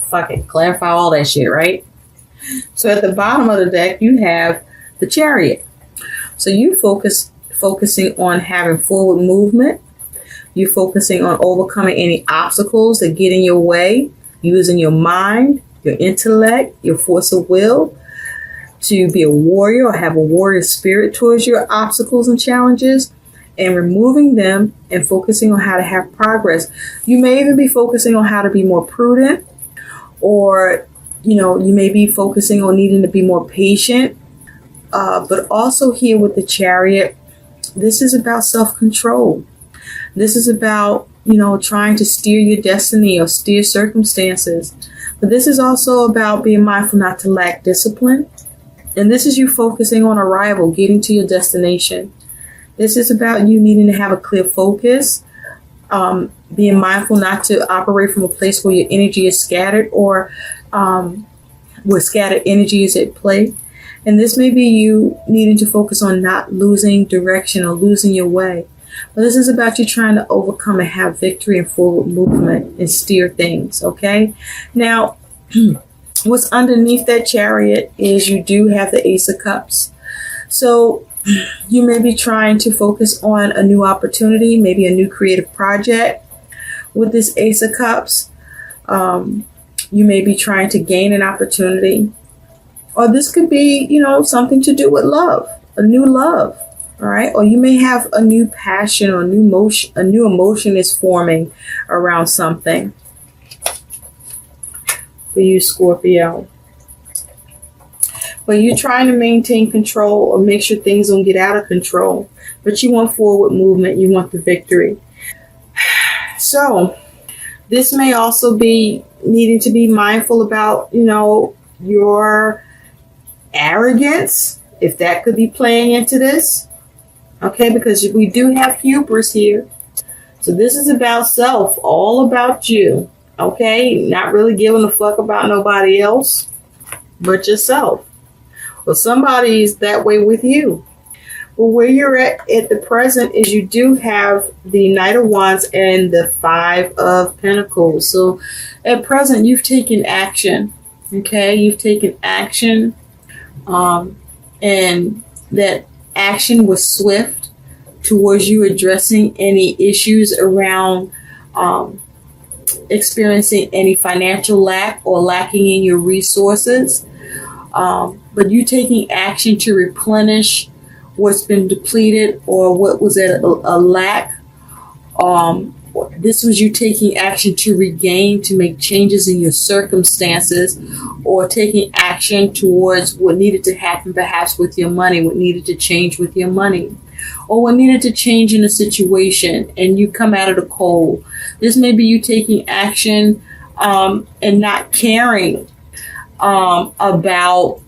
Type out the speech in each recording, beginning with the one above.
fuck it, clarify all that shit, right? So at the bottom of the deck, you have the Chariot. So you focusing on having forward movement. You're focusing on overcoming any obstacles that get in your way, using your mind, your intellect, your force of will to be a warrior or have a warrior spirit towards your obstacles and challenges, and removing them and focusing on how to have progress. You may even be focusing on how to be more prudent, or you may be focusing on needing to be more patient. But also here with the Chariot, this is about self-control. This is about, trying to steer your destiny or steer circumstances. But this is also about being mindful not to lack discipline. And this is you focusing on arrival, getting to your destination. This is about you needing to have a clear focus, being mindful not to operate from a place where your energy is scattered or where scattered energy is at play. And this may be you needing to focus on not losing direction or losing your way. But this is about you trying to overcome and have victory and forward movement and steer things, okay? Now, what's underneath that Chariot is you do have the Ace of Cups. So you may be trying to focus on a new opportunity, maybe a new creative project. With this Ace of Cups, you may be trying to gain an opportunity. Or this could be, something to do with love, a new love. All right. Or you may have a new passion or a new emotion is forming around something for you, Scorpio. But you're trying to maintain control or make sure things don't get out of control. But you want forward movement. You want the victory. So this may also be needing to be mindful about, your arrogance, if that could be playing into this. Okay, because we do have hubris here. So this is about self, all about you. Okay, not really giving a fuck about nobody else but yourself. Well, somebody's that way with you. But where you're at the present is you do have the Knight of Wands and the Five of Pentacles. So at present, you've taken action. Okay, you've taken action. And that action was swift towards you addressing any issues around experiencing any financial lack or lacking in your resources. But you taking action to replenish what's been depleted or what was at a lack. This was you taking action to regain, to make changes in your circumstances, or taking action towards what needed to happen perhaps with your money, what needed to change with your money, or what needed to change in a situation, and you come out of the cold. This may be you taking action and not caring about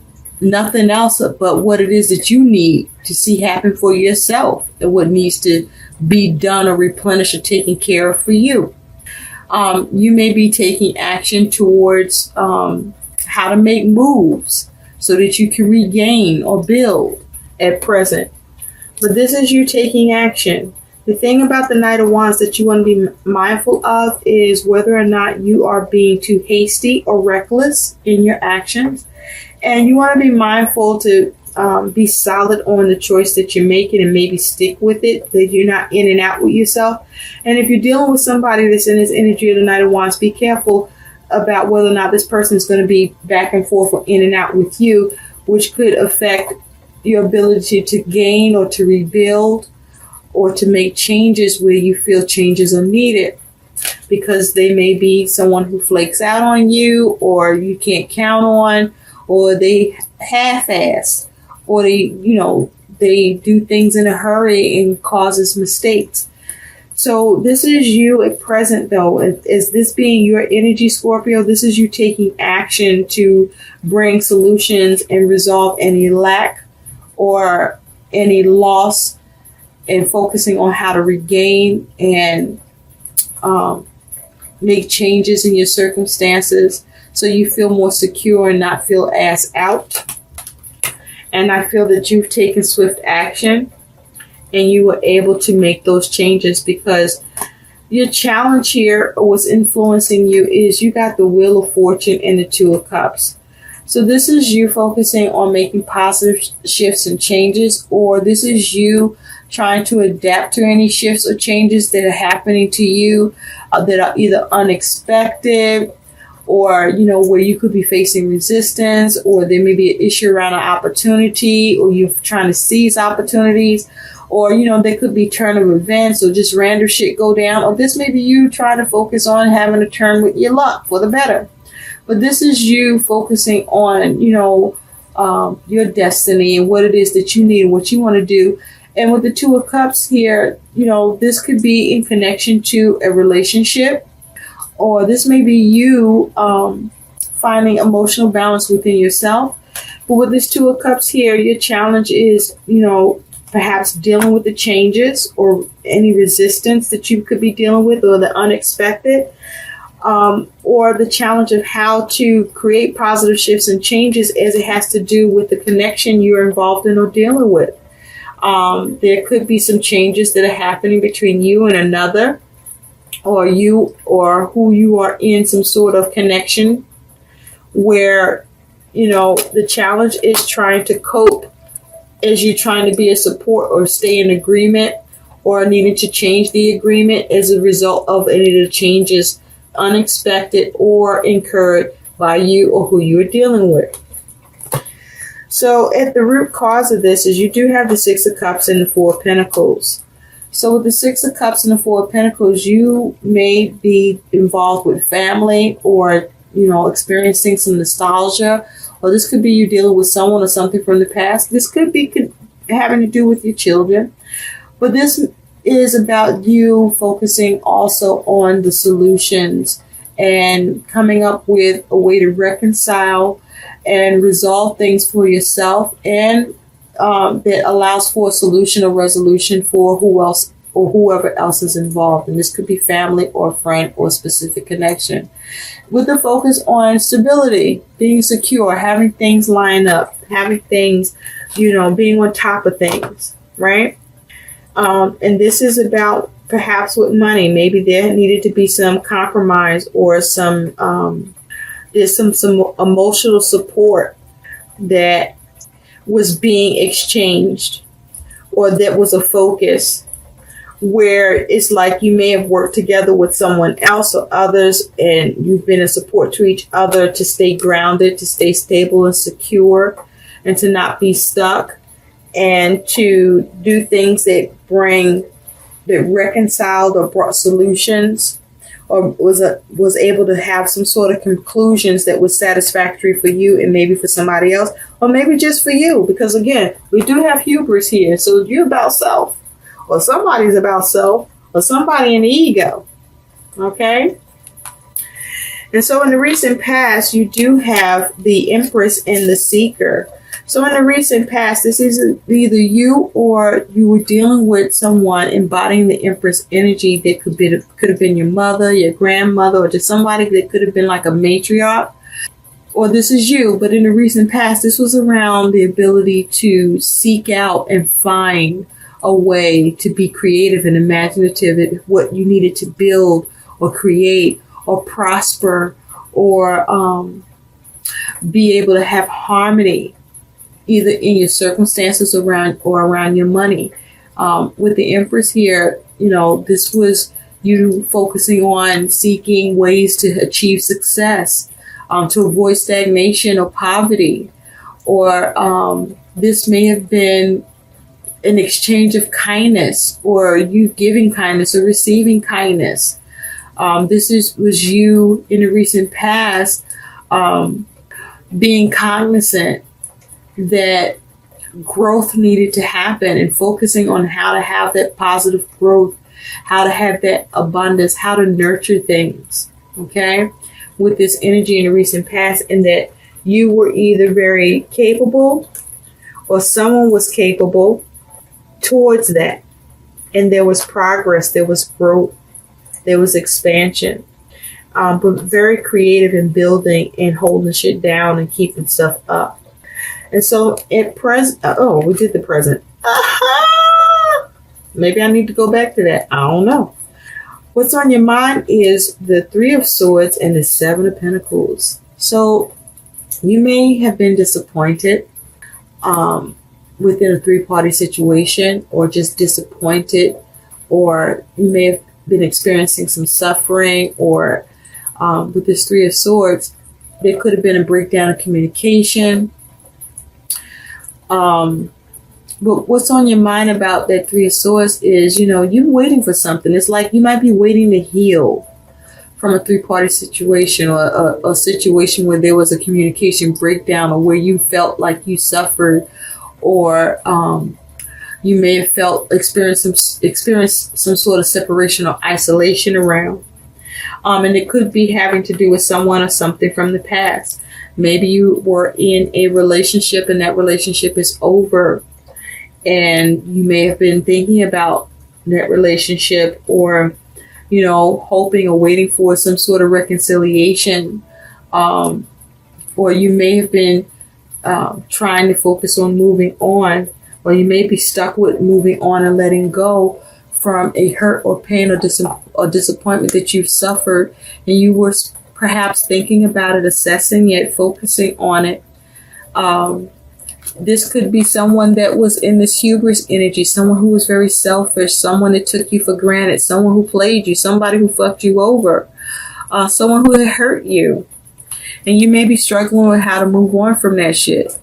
nothing else but what it is that you need to see happen for yourself and what needs to be done or replenished or taken care of for you. You may be taking action towards how to make moves so that you can regain or build at present. But this is you taking action. The thing about the Knight of Wands that you want to be mindful of is whether or not you are being too hasty or reckless in your actions. And you want to be mindful to be solid on the choice that you're making and maybe stick with it, that you're not in and out with yourself. And if you're dealing with somebody that's in this energy of the Knight of Wands, be careful about whether or not this person is going to be back and forth or in and out with you, which could affect your ability to gain or to rebuild or to make changes where you feel changes are needed, because they may be someone who flakes out on you or you can't count on, or they half-ass, or they do things in a hurry and causes mistakes. So this is you at present, though. Is this being your energy, Scorpio? This is you taking action to bring solutions and resolve any lack or any loss, and focusing on how to regain and make changes in your circumstances so you feel more secure and not feel ass out. And I feel that you've taken swift action and you were able to make those changes because your challenge here, or what's influencing you, is you got the Wheel of Fortune and the Two of Cups. So this is you focusing on making positive shifts and changes, or this is you trying to adapt to any shifts or changes that are happening to you that are either unexpected, or, you know, where you could be facing resistance, or there may be an issue around an opportunity, or you're trying to seize opportunities, or, you know, there could be turn of events or just random shit go down, or this may be you trying to focus on having a turn with your luck for the better. But this is you focusing on, you know, your destiny and what it is that you need and what you want to do. And with the Two of Cups here, you know, this could be in connection to a relationship, or this may be you finding emotional balance within yourself. But with this Two of Cups here, your challenge is, you know, perhaps dealing with the changes or any resistance that you could be dealing with, or the unexpected, or the challenge of how to create positive shifts and changes as it has to do with the connection you're involved in or dealing with. There could be some changes that are happening between you and another, or you or who you are in some sort of connection where, you know, the challenge is trying to cope as you're trying to be a support or stay in agreement, or needing to change the agreement as a result of any of the changes unexpected or incurred by you or who you are dealing with. So at the root cause of this is you do have the Six of Cups and the Four of Pentacles. So with the Six of Cups and the Four of Pentacles, you may be involved with family, or, you know, experiencing some nostalgia, or this could be you dealing with someone or something from the past. This could be having to do with your children. But this is about you focusing also on the solutions and coming up with a way to reconcile and resolve things for yourself, and that allows for a solution or resolution for who else or whoever else is involved. And this could be family or a friend or a specific connection. With the focus on stability, being secure, having things line up, having things, you know, being on top of things, right? And this is about perhaps with money. Maybe there needed to be some compromise, or some there's some emotional support that was being exchanged, or that was a focus where it's like you may have worked together with someone else or others, and you've been a support to each other to stay grounded, to stay stable and secure, and to not be stuck, and to do things that reconciled or brought solutions, or was able to have some sort of conclusions that was satisfactory for you and maybe for somebody else, or maybe just for you. Because again, we do have hubris here. So you're about self, or somebody's about self, or somebody in the ego. Okay? And so in the recent past, you do have the Empress and the Seeker. So in the recent past, this is either you or you were dealing with someone embodying the Empress energy that could have been your mother, your grandmother, or just somebody that could have been like a matriarch. Or this is you, but in the recent past, this was around the ability to seek out and find a way to be creative and imaginative at what you needed to build or create or prosper, or be able to have harmony either in your circumstances around your money. With the Empress here, you know, this was you focusing on seeking ways to achieve success, to avoid stagnation or poverty, or this may have been an exchange of kindness, or you giving kindness or receiving kindness. This was you in the recent past being cognizant that growth needed to happen, and focusing on how to have that positive growth, how to have that abundance, how to nurture things, okay, with this energy in the recent past, and that you were either very capable or someone was capable towards that, and there was progress, there was growth, there was expansion, but very creative in building and holding shit down and keeping stuff up. And so at present, we did the present. Maybe I need to go back to that. I don't know. What's on your mind is the Three of Swords and the Seven of Pentacles. So you may have been disappointed within a three-party situation, or just disappointed, or you may have been experiencing some suffering, or with this Three of Swords, there could have been a breakdown of communication. But what's on your mind about that Three of Swords is, you're waiting for something. It's like you might be waiting to heal from a three-party situation, or a situation where there was a communication breakdown, or where you felt like you suffered, or you may have experienced some sort of separation or isolation around. And it could be having to do with someone or something from the past. Maybe you were in a relationship and that relationship is over, and you may have been thinking about that relationship, or hoping or waiting for some sort of reconciliation, or you may have been trying to focus on moving on, or you may be stuck with moving on and letting go from a hurt or pain or disappointment that you've suffered, and you were perhaps thinking about it, assessing it, focusing on it. This could be someone that was in this hubris energy, someone who was very selfish, someone that took you for granted, someone who played you, somebody who fucked you over, someone who had hurt you. And you may be struggling with how to move on from that shit,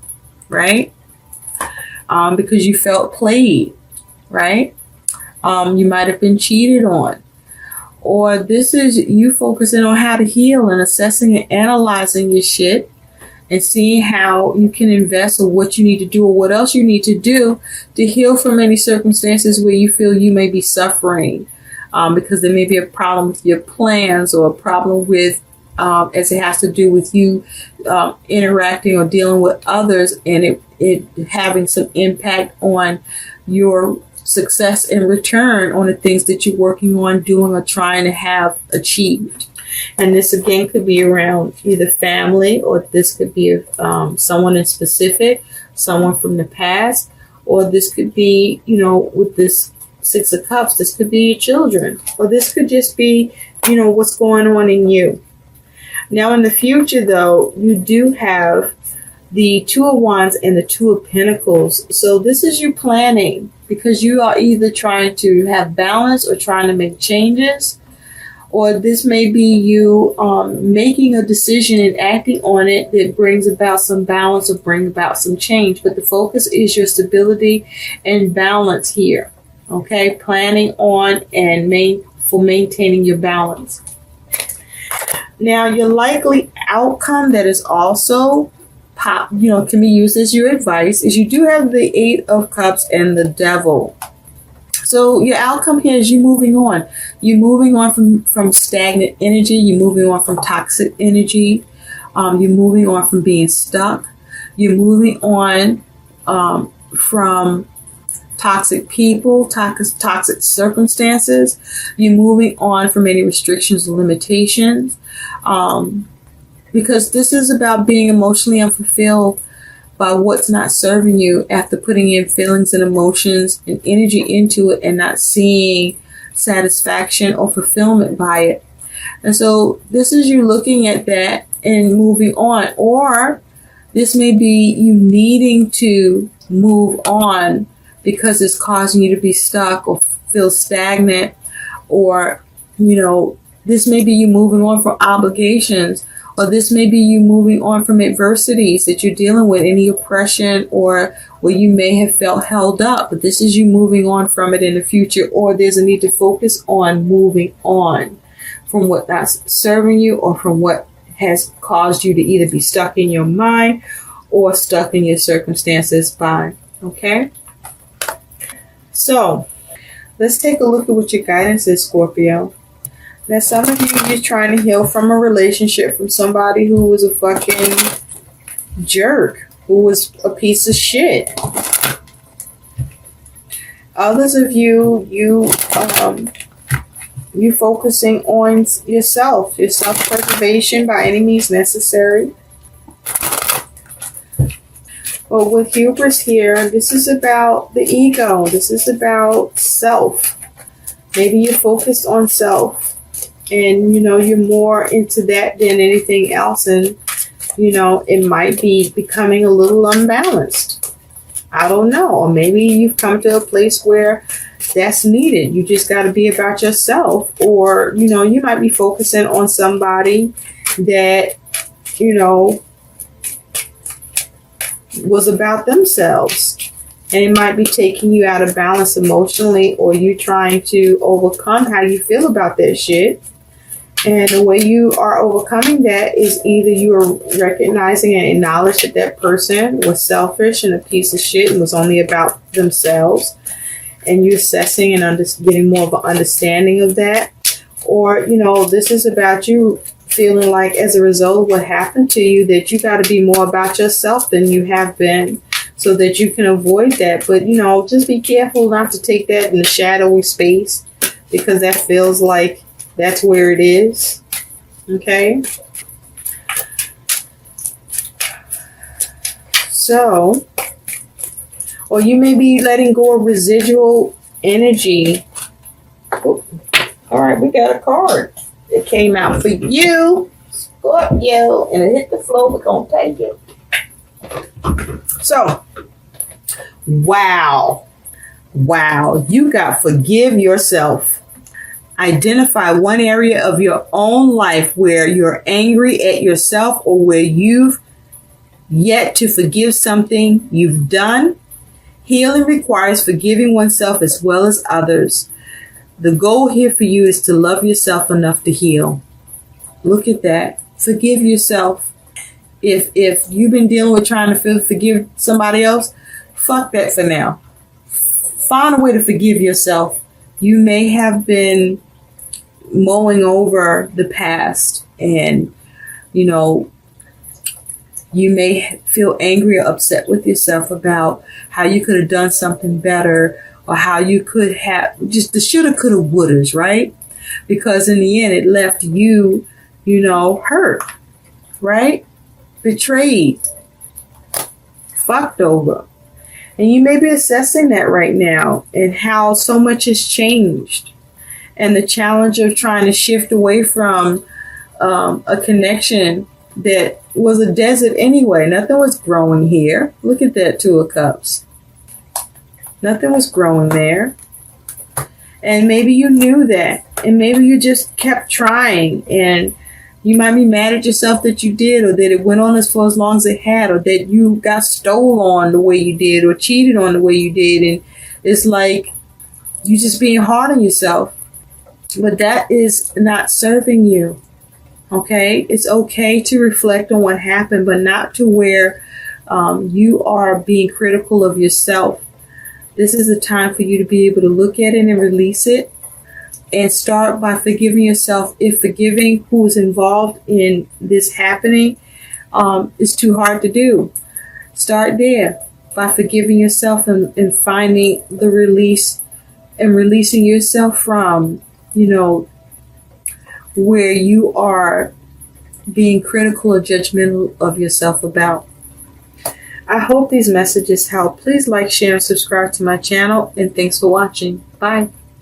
right? Because you felt played, right? You might have been cheated on. Or this is you focusing on how to heal and assessing and analyzing your shit, and seeing how you can invest, or what you need to do, or what else you need to do to heal from any circumstances where you feel you may be suffering, because there may be a problem with your plans, or a problem with as it has to do with you interacting or dealing with others, and it having some impact on your success in return on the things that you're working on, doing, or trying to have achieved. And this again could be around either family, or this could be someone in specific, someone from the past, or this could be, with this Six of Cups, this could be your children, or this could just be, what's going on in you. Now in the future though, you do have the Two of Wands and the Two of Pentacles. So this is you planning, because you are either trying to have balance or trying to make changes. Or this may be you making a decision and acting on it that brings about some balance or bring about some change. But the focus is your stability and balance here. Okay, planning on and maintaining your balance. Now, your likely outcome that is also can be used as your advice is you do have the Eight of Cups and the Devil. So your outcome here is you moving on. You're moving on from stagnant energy. You're moving on from toxic energy. You're moving on from being stuck. You're moving on from toxic people, toxic circumstances. You're moving on from any restrictions or limitations. Because this is about being emotionally unfulfilled by what's not serving you, after putting in feelings and emotions and energy into it and not seeing satisfaction or fulfillment by it. And so this is you looking at that and moving on. Or this may be you needing to move on because it's causing you to be stuck or feel stagnant. Or, this may be you moving on from obligations. Or this may be you moving on from adversities that you're dealing with, any oppression, or where you may have felt held up. But this is you moving on from it in the future. Or there's a need to focus on moving on from what that's serving you, or from what has caused you to either be stuck in your mind or stuck in your circumstances by. Okay? So, let's take a look at what your guidance is, Scorpio. Now, some of you're trying to heal from a relationship from somebody who was a fucking jerk, who was a piece of shit. Others of you focusing on yourself, your self-preservation by any means necessary. But with hubris here, this is about the ego. This is about self. Maybe you're focused on self, and you're more into that than anything else, and it might be becoming a little unbalanced. I don't know. Or maybe you've come to a place where that's needed. You just got to be about yourself. Or, you might be focusing on somebody that, was about themselves. And it might be taking you out of balance emotionally, or you trying to overcome how you feel about that shit. And the way you are overcoming that is either you are recognizing and acknowledge that that person was selfish and a piece of shit and was only about themselves, and you're assessing and getting more of an understanding of that. Or, this is about you feeling like, as a result of what happened to you, that you got to be more about yourself than you have been, so that you can avoid that. But, just be careful not to take that in the shadowy space, because that feels like that's where it is. Okay. So, or you may be letting go of residual energy. Oh, all right, we got a card that came out for you, Scorpio, and it hit the floor. We're going to take it. So, wow, you got forgive yourself. Identify one area of your own life where you're angry at yourself, or where you've yet to forgive something you've done. Healing requires forgiving oneself as well as others. The goal here for you is to love yourself enough to heal. Look at that. Forgive yourself. If you've been dealing with trying to forgive somebody else, fuck that for now. Find a way to forgive yourself. You may have been mulling over the past, and you may feel angry or upset with yourself about how you could have done something better, or how you could have just the shoulda, coulda, wouldas, right? Because in the end, it left you, hurt, right? Betrayed, fucked over. And you may be assessing that right now, and how so much has changed, and the challenge of trying to shift away from a connection that was a desert anyway. Nothing was growing here. Look at that Two of Cups. Nothing was growing there. And maybe you knew that, and maybe you just kept trying, and you might be mad at yourself that you did, or that it went on for as long as it had, or that you got stole on the way you did, or cheated on the way you did. And it's like you just being hard on yourself. But that is not serving you. Okay? It's okay to reflect on what happened, but not to where you are being critical of yourself. This is a time for you to be able to look at it and release it. And start by forgiving yourself. If forgiving who is involved in this happening is too hard to do, start there by forgiving yourself and finding the release and releasing yourself from, where you are being critical or judgmental of yourself about. I hope these messages help. Please like, share, and subscribe to my channel. And thanks for watching. Bye.